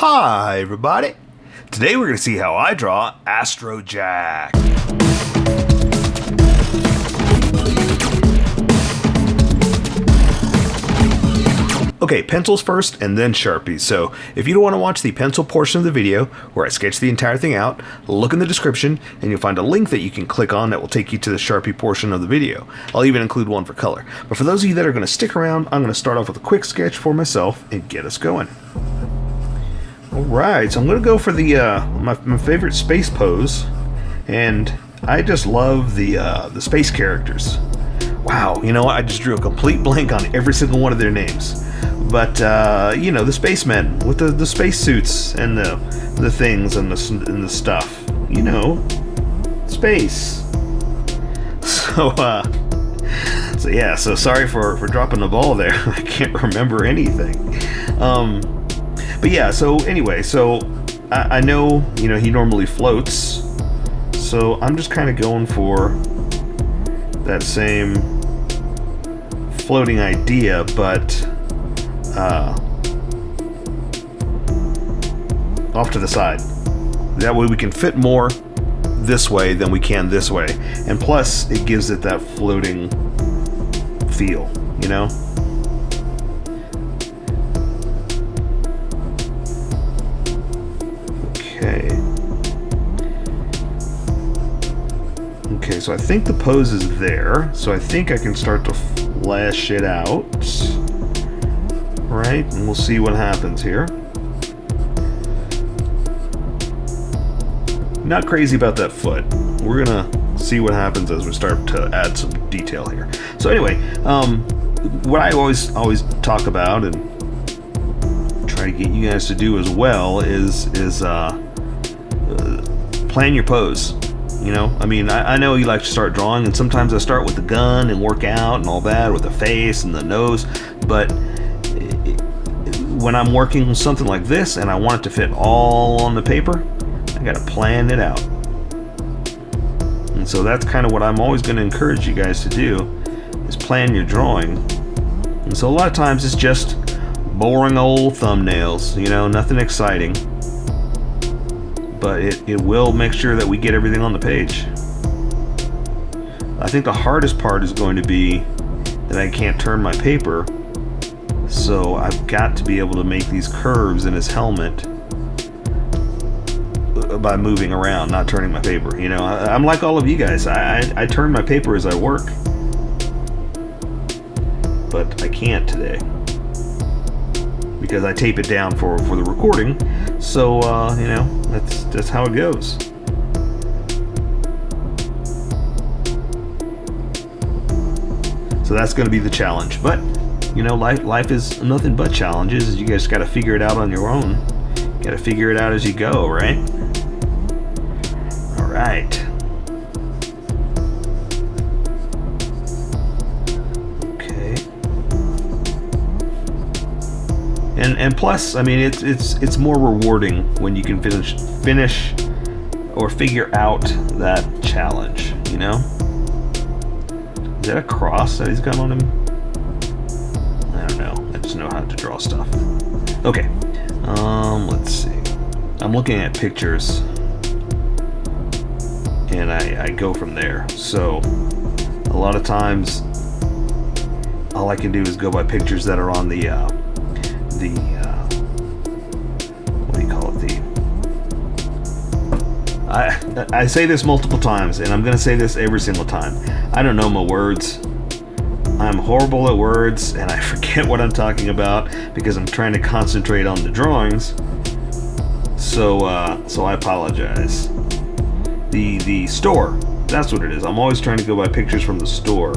Hi everybody! Today we're going to see how I draw Astro Jack. Okay, pencils first and then Sharpies. So if you don't want to watch the pencil portion of the video where I sketch the entire thing out, look in the description and you'll find a link that you can click on that will take you to the Sharpie portion of the video. I'll even include one for color. But for those of you that are going to stick around, I'm going to start off with a quick sketch for myself and get us going. Alright, so I'm going to go for the my favorite space pose, and I just love the space characters. Wow, you know what? I just drew a complete blank on every single one of their names. But, you know, the spacemen with the spacesuits and the things and the stuff. You know, space. So yeah, so sorry for dropping the ball there. I can't remember anything. But yeah, so anyway, so I know, you know, he normally floats. So I'm just kind of going for that same floating idea, but off to the side. That way we can fit more this way than we can this way. And plus, it gives it that floating feel, you know? Okay, so I think the pose is there, so I think I can start to flesh it out, right? And we'll see what happens here. Not crazy about that foot. We're gonna see what happens as we start to add some detail here. So anyway, what I always talk about and try to get you guys to do as well is plan your pose. You know, I mean, I know you like to start drawing, and sometimes I start with the gun and work out and all that, with the face and the nose, but when I'm working on something like this and I want it to fit all on the paper, I gotta plan it out. And so that's kind of what I'm always going to encourage you guys to do, is plan your drawing. And so a lot of times it's just boring old thumbnails, you know, nothing exciting. But it will make sure that we get everything on the page. I think the hardest part is going to be that I can't turn my paper, so I've got to be able to make these curves in his helmet by moving around, not turning my paper. You know, I'm like all of you guys. I turn my paper as I work, but I can't today because I tape it down for the recording. So you know, that's how it goes. So that's going to be the challenge. But you know, life is nothing but challenges. You guys got to figure it out on your own. You got to figure it out as you go, right? All right. And plus, I mean, it's more rewarding when you can finish or figure out that challenge, you know? Is that a cross that he's got on him? I don't know. I just know how to draw stuff. Okay. Let's see. I'm looking at pictures and I go from there. So a lot of times all I can do is go by pictures that are on the what do you call it? I say this multiple times, and I'm gonna say this every single time. I don't know my words. I'm horrible at words, and I forget what I'm talking about because I'm trying to concentrate on the drawings. So I apologize. The store, that's what it is. I'm always trying to go by pictures from the store.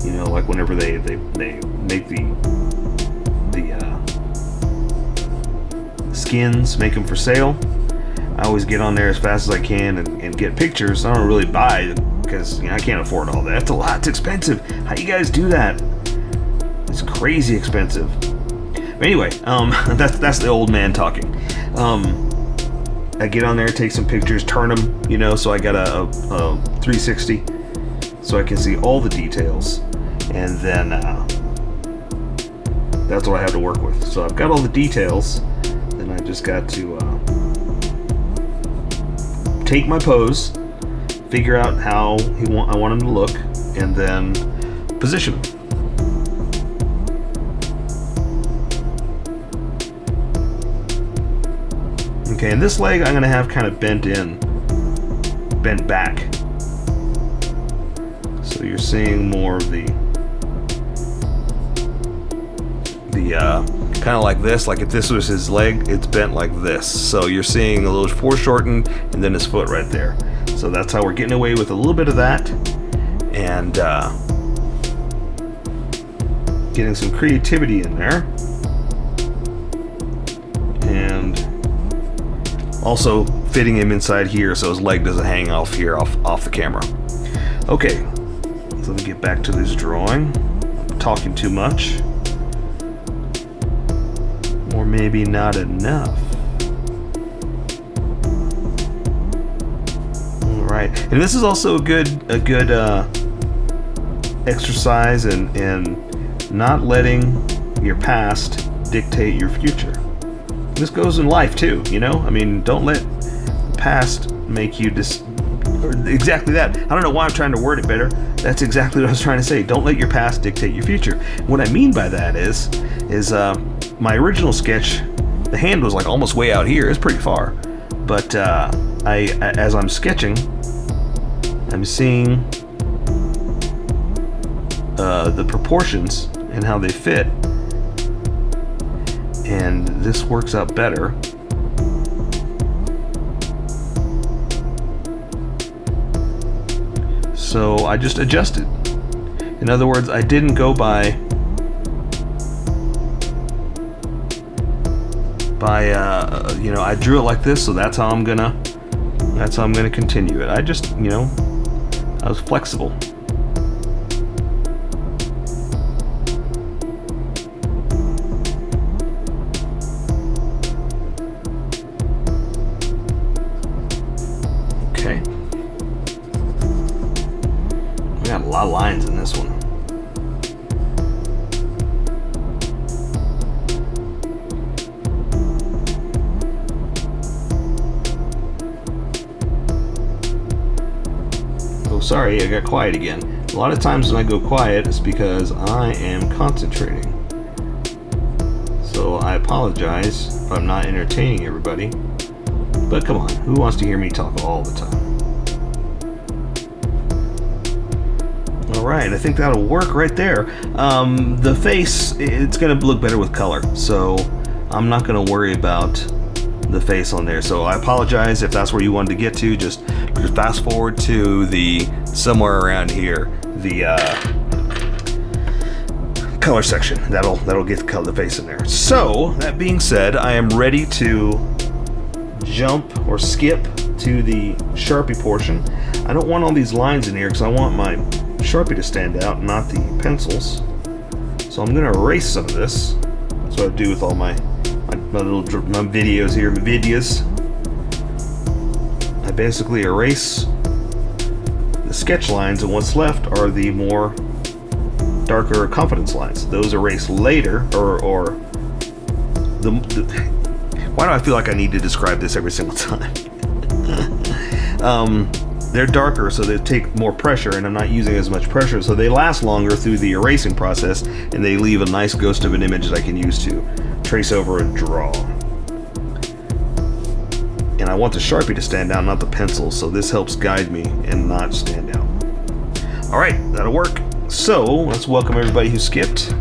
You know, like whenever they make the skins, make them for sale, I always get on there as fast as I can and get pictures. I don't really buy because, you know, I can't afford all that. It's a lot. It's expensive. How you guys do that? It's crazy expensive. But anyway, that's the old man talking. I get on there, take some pictures, turn them, you know, so I got a 360 so I can see all the details, and then that's what I have to work with. So I've got all the details, then I just just got to take my pose, figure out how I want him to look, and then position him. Okay, and this leg I'm going to have kind of bent back. So you're seeing more of the kind of like this. Like if this was his leg, it's bent like this. So you're seeing a little foreshortened and then his foot right there. So that's how we're getting away with a little bit of that, and getting some creativity in there, and also fitting him inside here so his leg doesn't hang off here off the camera. Okay, so let me get back to this drawing. I'm talking too much, or maybe not enough. All right, and this is also a good exercise in not letting your past dictate your future. This goes in life too, you know? I mean, don't let the past make you exactly that. I don't know why I'm trying to word it better. That's exactly what I was trying to say. Don't let your past dictate your future. What I mean by that is my original sketch, the hand was like almost way out here. It's pretty far. But as I'm sketching, I'm seeing the proportions and how they fit. And this works out better. So I just adjusted. In other words, I didn't go by you know, I drew it like this, so that's how I'm gonna continue it. I just, you know, I was flexible. Okay. We got a lot of lines in this one. Oh, sorry, I got quiet again. A lot of times when I go quiet, it's because I am concentrating. So I apologize if I'm not entertaining everybody. But come on, who wants to hear me talk all the time? Alright, I think that'll work right there. The face, it's going to look better with color, so I'm not going to worry about the face on there. So I apologize if that's where you wanted to get to. Just fast forward to the somewhere around here, the color section. That'll get the face in there. So that being said, I am ready to jump or skip to the Sharpie portion. I don't want all these lines in here because I want my Sharpie to stand out, not the pencils. So I'm going to erase some of this. That's what I do with all my videos here, my videos. I basically erase the sketch lines, and what's left are the more darker confidence lines. Those erase later, or why do I feel like I need to describe this every single time? They're darker, so they take more pressure, and I'm not using as much pressure, so they last longer through the erasing process, and they leave a nice ghost of an image that I can use to trace over and draw. And I want the Sharpie to stand out, not the pencil, so this helps guide me and not stand out. Alright, that'll work. So, let's welcome everybody who skipped.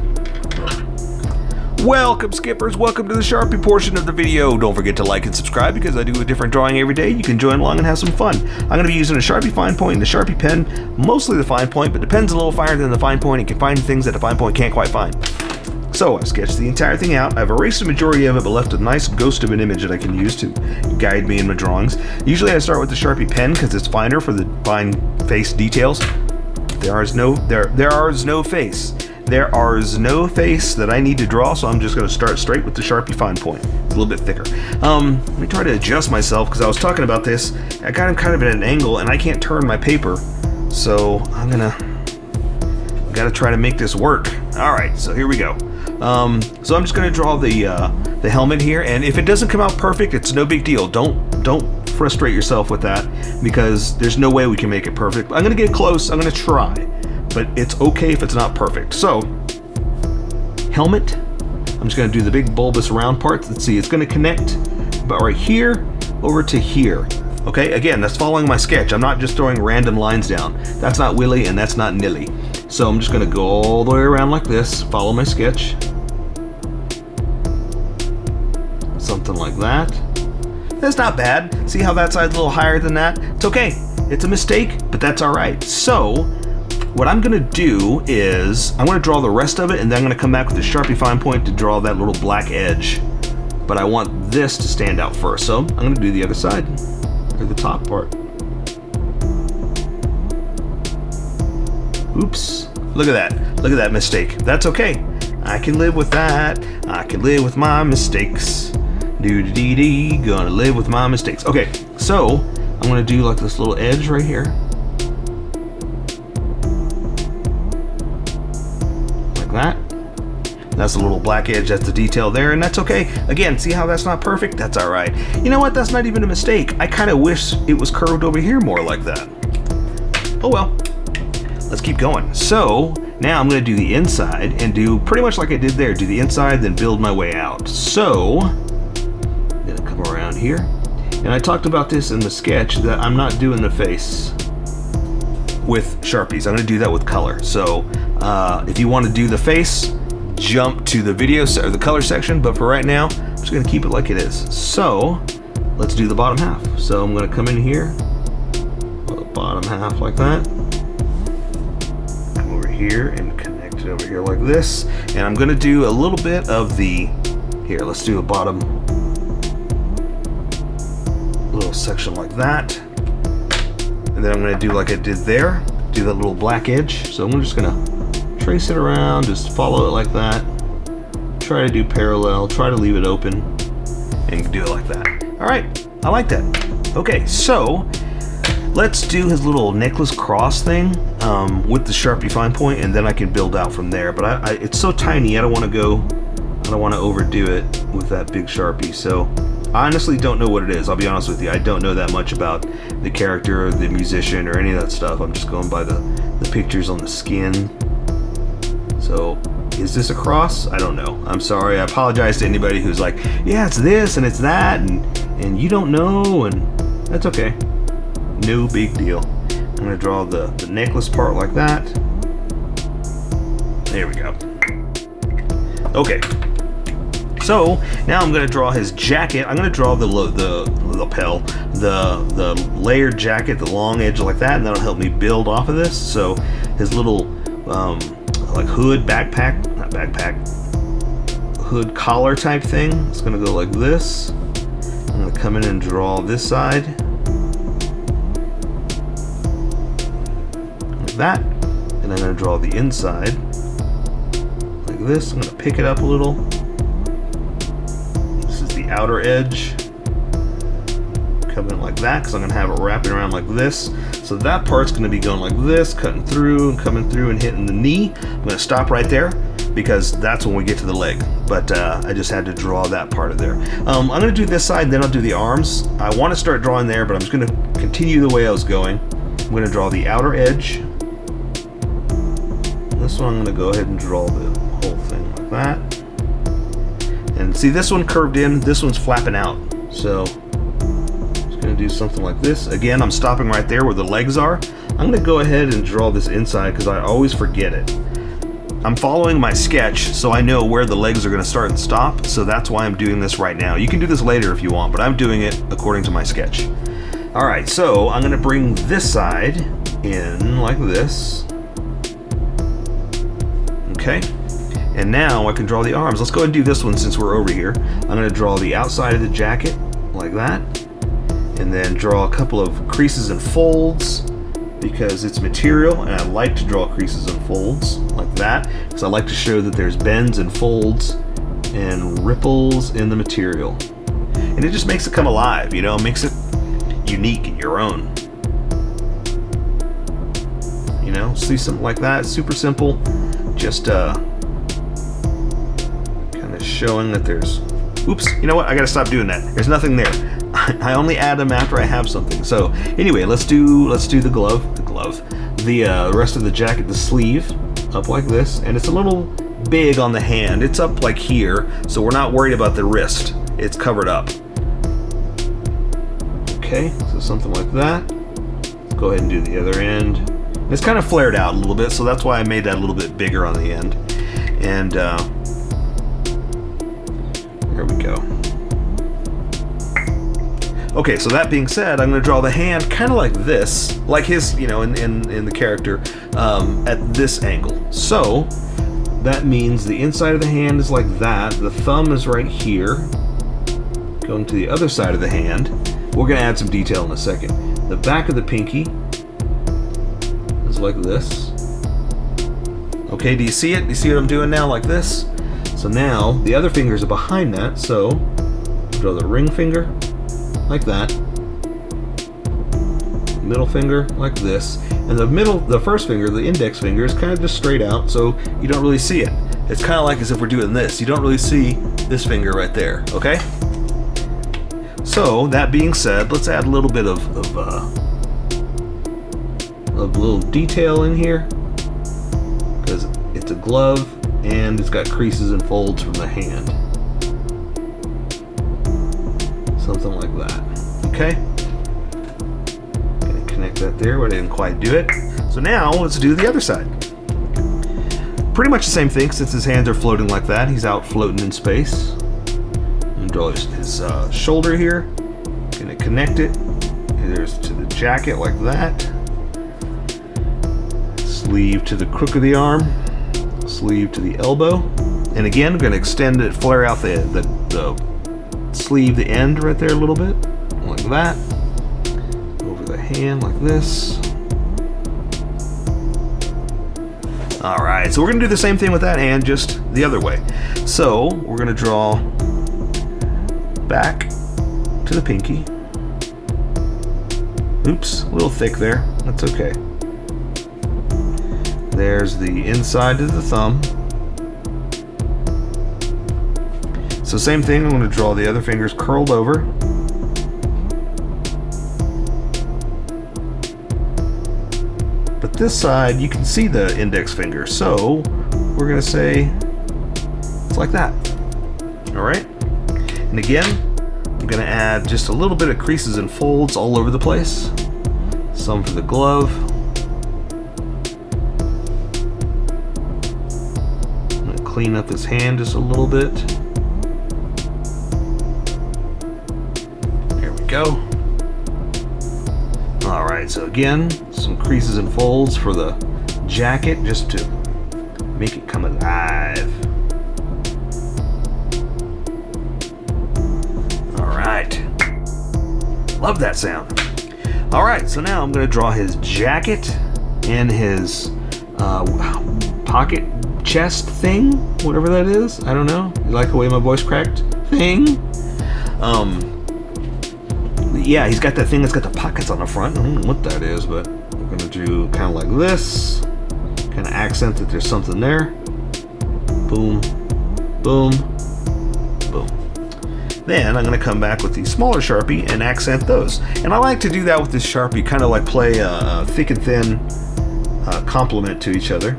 Welcome, skippers. Welcome to the Sharpie portion of the video. Don't forget to like and subscribe because I do a different drawing every day. You can join along and have some fun. I'm going to be using a Sharpie fine point and a Sharpie pen, mostly the fine point, but the pen's a little finer than the fine point and can find things that the fine point can't quite find. So I've sketched the entire thing out. I've erased the majority of it, but left a nice ghost of an image that I can use to guide me in my drawings. Usually I start with the Sharpie pen because it's finer for the fine face details. There is no face. There is no face that I need to draw, so I'm just going to start straight with the Sharpie fine point. It's a little bit thicker. Let me try to adjust myself because I was talking about this. I got him kind of at an angle, and I can't turn my paper, so I'm gonna gotta try to make this work. All right, so here we go. So I'm just going to draw the helmet here, and if it doesn't come out perfect, it's no big deal. Don't frustrate yourself with that, because there's no way we can make it perfect. I'm going to get close. I'm going to try, but it's okay if it's not perfect. So helmet. I'm just going to do the big bulbous round parts. Let's see. It's going to connect about right here over to here. Okay, again, that's following my sketch. I'm not just throwing random lines down. That's not willy and that's not nilly. So I'm just gonna go all the way around like this, follow my sketch. Something like that. That's not bad. See how that side's a little higher than that? It's okay. It's a mistake, but that's all right. So what I'm gonna do is I'm gonna draw the rest of it, and then I'm gonna come back with the Sharpie fine point to draw that little black edge. But I want this to stand out first, so I'm gonna do the other side. Or the top part. Oops. Look at that. Look at that mistake. That's okay. I can live with that. I can live with my mistakes. Doo-dee-dee-dee. Gonna live with my mistakes. Okay, so I'm gonna do like this little edge right here. Like that. That's a little black edge, that's the detail there, and that's okay. Again, see how that's not perfect? That's all right. You know what, that's not even a mistake. I kind of wish it was curved over here more like that. Oh well, let's keep going. So now I'm gonna do the inside and do pretty much like I did there. Do the inside, then build my way out. So, I'm gonna come around here. And I talked about this in the sketch that I'm not doing the face with Sharpies. I'm gonna do that with color. So if you wanna do the face, jump to the video or the color section, but for right now I'm just gonna keep it like it is. So let's do the bottom half. So I'm gonna come in here, the bottom half like that, come over here and connect it over here like this, and I'm gonna do a little bit of the here, let's do a bottom little section like that, and then I'm gonna do like I did there, do that little black edge. So I'm just gonna trace it around, just follow it like that. Try to do parallel, try to leave it open, and do it like that. All right, I like that. Okay, so let's do his little necklace cross thing with the Sharpie fine point, and then I can build out from there. But it's so tiny, I don't want to overdo it with that big Sharpie. So I honestly don't know what it is. I'll be honest with you, I don't know that much about the character, or the musician, or any of that stuff. I'm just going by the pictures on the skin. So, is this a cross? I don't know. I'm sorry. I apologize to anybody who's like, yeah, it's this and it's that, and you don't know, and that's okay. No big deal. I'm gonna draw the necklace part like that. There we go. Okay. So now I'm gonna draw his jacket. I'm gonna draw the lapel, the layered jacket, the long edge like that, and that'll help me build off of this. So his little like hood, backpack, not backpack, hood collar type thing. It's gonna go like this. I'm gonna come in and draw this side like that, and I'm gonna draw the inside like this. I'm gonna pick it up a little. This is the outer edge. Come in like that, because I'm gonna have it wrapping around like this. So that part's gonna be going like this, cutting through and coming through and hitting the knee. I'm gonna stop right there because that's when we get to the leg. But I just had to draw that part of there. I'm gonna do this side, then I'll do the arms. I want to start drawing there, but I'm just gonna continue the way I was going. I'm gonna draw the outer edge. This one I'm gonna go ahead and draw the whole thing like that. And see, this one curved in, this one's flapping out. So gonna do something like this. Again, I'm stopping right there where the legs are. I'm gonna go ahead and draw this inside because I always forget it. I'm following my sketch, so I know where the legs are gonna start and stop, so that's why I'm doing this right now. You can do this later if you want, but I'm doing it according to my sketch. All right, so I'm gonna bring this side in like this. Okay, and now I can draw the arms. Let's go ahead and do this one since we're over here. I'm gonna draw the outside of the jacket like that, and then draw a couple of creases and folds because it's material, and I like to draw creases and folds like that because I like to show that there's bends and folds and ripples in the material, and it just makes it come alive, you know, makes it unique and your own. You know, see something like that, super simple. Just showing that there's, oops, you know what, I gotta stop doing that. There's nothing there. I only add them after I have something. So anyway, let's do the glove, the rest of the jacket, the sleeve, up like this, and it's a little big on the hand. It's up like here, so we're not worried about the wrist. It's covered up. Okay, so something like that. Let's go ahead and do the other end. It's kind of flared out a little bit, so that's why I made that a little bit bigger on the end. And there we go. Okay, so that being said, I'm going to draw the hand kind of like this, like his, you know, in the character, at this angle. So that means the inside of the hand is like that. The thumb is right here. Going to the other side of the hand. We're going to add some detail in a second. The back of the pinky is like this. Okay, do you see it? Do you see what I'm doing now, like this? So now the other fingers are behind that, so draw the ring finger like that, middle finger like this, and the first finger, the index finger, is kind of just straight out, so you don't really see it. It's kind of like as if we're doing this. You don't really see this finger right there, okay? So that being said, let's add a little bit of little detail in here, because it's a glove and it's got creases and folds from the hand. Something like that. Okay? Gonna connect that there, but I didn't quite do it. So now let's do the other side. Pretty much the same thing, since his hands are floating like that. He's out floating in space. And draw his shoulder here. Gonna connect it. There's to the jacket like that. Sleeve to the crook of the arm. Sleeve to the elbow. And again, I'm gonna extend it, flare out the sleeve, the end right there a little bit, like that. Over the hand like this. Alright, so we're going to do the same thing with that hand, just the other way. So we're going to draw back to the pinky. Oops, a little thick there. That's okay. There's the inside of the thumb. So same thing, I'm going to draw the other fingers curled over. But this side, you can see the index finger, so we're going to say it's like that. Alright? And again, I'm going to add just a little bit of creases and folds all over the place. Some for the glove. I'm going to clean up this hand just a little bit. Go. Alright, so again, some creases and folds for the jacket just to make it come alive. Alright. Love that sound. Alright, so now I'm going to draw his jacket and his pocket chest thing, whatever that is. I don't know. You like the way my voice cracked? Thing? Yeah, he's got that thing that's got the pockets on the front. I don't know what that is, but we're going to do kind of like this. Kind of accent that there's something there. Boom, boom, boom. Then I'm going to come back with the smaller Sharpie and accent those. And I like to do that with this Sharpie, kind of like play a thick and thin complement to each other.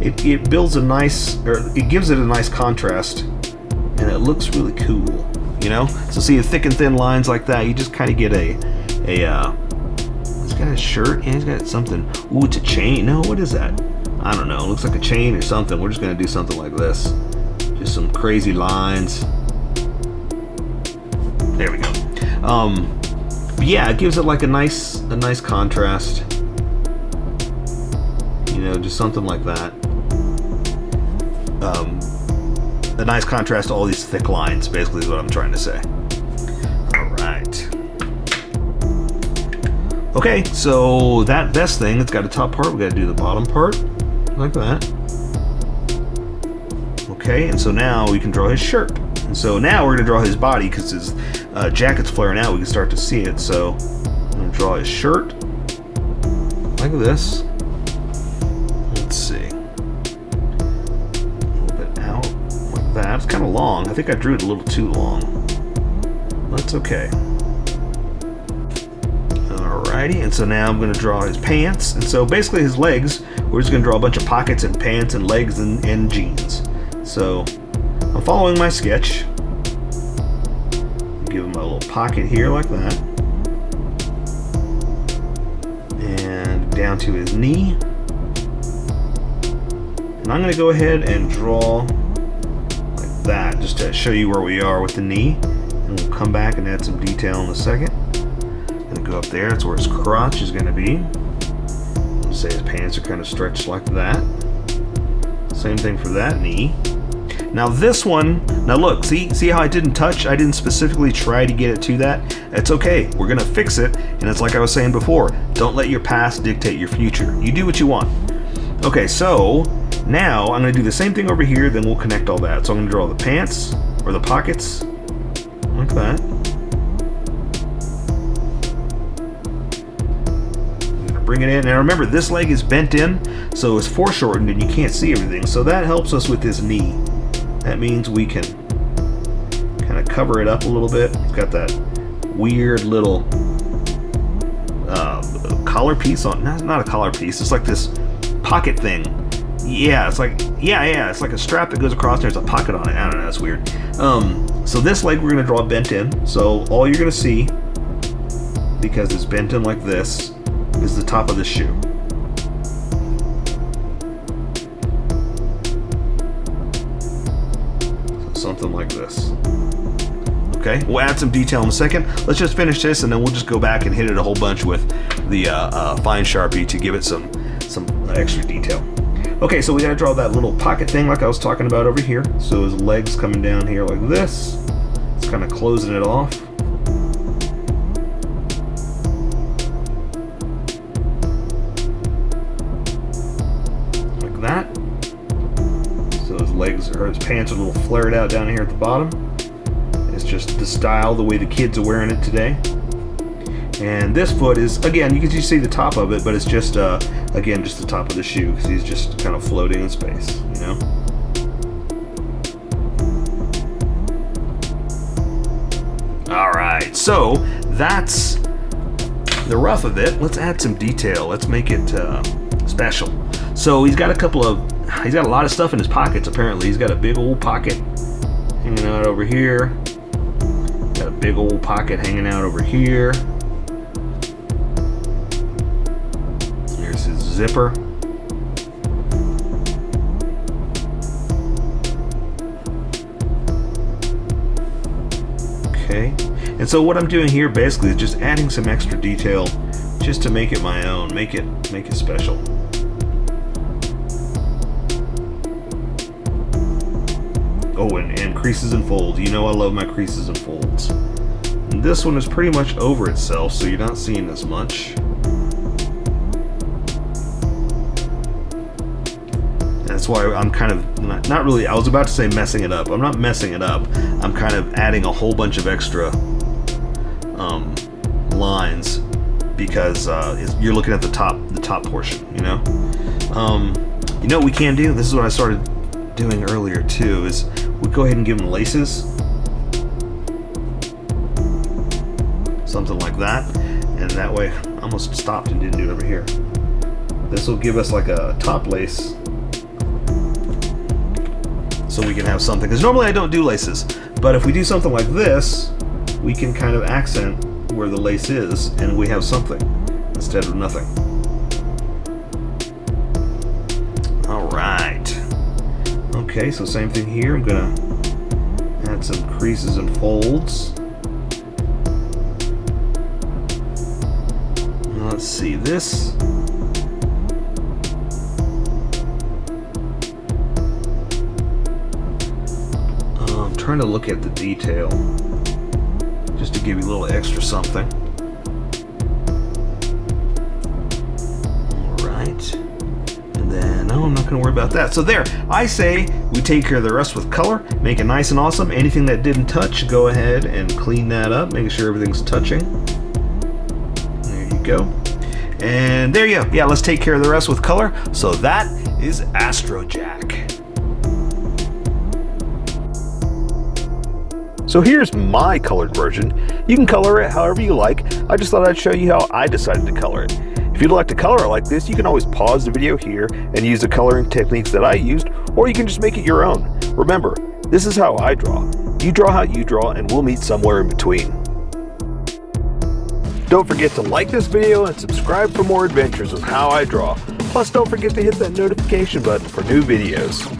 It builds a nice, or it gives it a nice contrast, and it looks really cool. You know, so see the thick and thin lines like that, you just kind of get he's got a shirt and he's got something. Ooh, it's a chain. No, what is that? I don't know. It looks like a chain or something. We're just gonna do something like this. Just some crazy lines. There we go. But yeah, it gives it like a nice contrast. You know, just something like that. A nice contrast to all these thick lines, basically, is what I'm trying to say. Alright. Okay, so that vest thing, it's got a top part, we gotta do the bottom part, like that. Okay, and so now we can draw his shirt. And so now we're gonna draw his body, because his jacket's flaring out, we can start to see it. So I'm gonna draw his shirt, like this. Let's see. That. that. It's kind of long. I think I drew it a little too long. That's okay. Alrighty, and so now I'm going to draw his pants. And so basically his legs, we're just going to draw a bunch of pockets and pants and legs and jeans. So I'm following my sketch. Give him a little pocket here like that. And down to his knee. And I'm going to go ahead and draw like that just to show you where we are with the knee. And we'll come back and add some detail in a second. Going to go up there, that's where his crotch is going to be. Let's say his pants are kind of stretched like that. Same thing for that knee. Now this one, now look, see how I didn't touch? I didn't specifically try to get it to that. It's okay, we're gonna fix it, and it's like I was saying before, don't let your past dictate your future. You do what you want. Okay, so now I'm gonna do the same thing over here, then we'll connect all that. So I'm gonna draw the pants, or the pockets, like that. I'm gonna bring it in. Now remember, this leg is bent in, so it's foreshortened and you can't see everything. So that helps us with this knee. That means we can kind of cover it up a little bit. It's got that weird little collar piece on. Not a collar piece. It's like this pocket thing. Yeah, it's like it's like a strap that goes across. There's a pocket on it. I don't know. That's weird. So this leg we're gonna draw bent in. So all you're gonna see, because it's bent in like this, is the top of the shoe. Something like this. Okay, we'll add some detail in a second. Let's just finish this and then we'll just go back and hit it a whole bunch with the fine Sharpie to give it some extra detail. Okay, so we gotta draw that little pocket thing like I was talking about over here. So his legs coming down here like this. It's kind of closing it off. Like that. So his legs or his pants are a little flared out down here at the bottom. It's just the style, the way the kids are wearing it today. And this foot is, again, you can just see the top of it, but it's just, again, just the top of the shoe because he's just kind of floating in space, you know? All right, so that's the rough of it. Let's add some detail. Let's make it special. So he's got a lot of stuff in his pockets, apparently. He's got a big old pocket hanging out over here. Got a big old pocket hanging out over here. Here's his zipper. Okay. And so what I'm doing here basically is just adding some extra detail just to make it my own, make it special. Oh, and creases and folds. You know I love my creases and folds. And this one is pretty much over itself, so you're not seeing as much. That's why I'm kind of, not really, I was about to say messing it up. I'm not messing it up. I'm kind of adding a whole bunch of extra lines because you're looking at the top portion, you know? You know what we can do? This is what I started doing earlier too, is we go ahead and give them laces. Something like that. And that way, I almost stopped and didn't do it over here. This will give us like a top lace so we can have something. Because normally I don't do laces, but if we do something like this, we can kind of accent where the lace is and we have something instead of nothing. All right. Okay, so same thing here. I'm gonna add some creases and folds. Now let's see this. I'm trying to look at the detail just to give you a little extra something. All right. And then, no, I'm not going to worry about that. So there, I say we take care of the rest with color, make it nice and awesome. Anything that didn't touch, go ahead and clean that up, making sure everything's touching. There you go. And there you go. Yeah, let's take care of the rest with color. So that is Astro Jack. So here's my colored version. You can color it however you like. I just thought I'd show you how I decided to color it. If you'd like to color it like this, you can always pause the video here and use the coloring techniques that I used, or you can just make it your own. Remember, this is how I draw. You draw how you draw, and we'll meet somewhere in between. Don't forget to like this video and subscribe for more adventures with how I draw. Plus, don't forget to hit that notification button for new videos.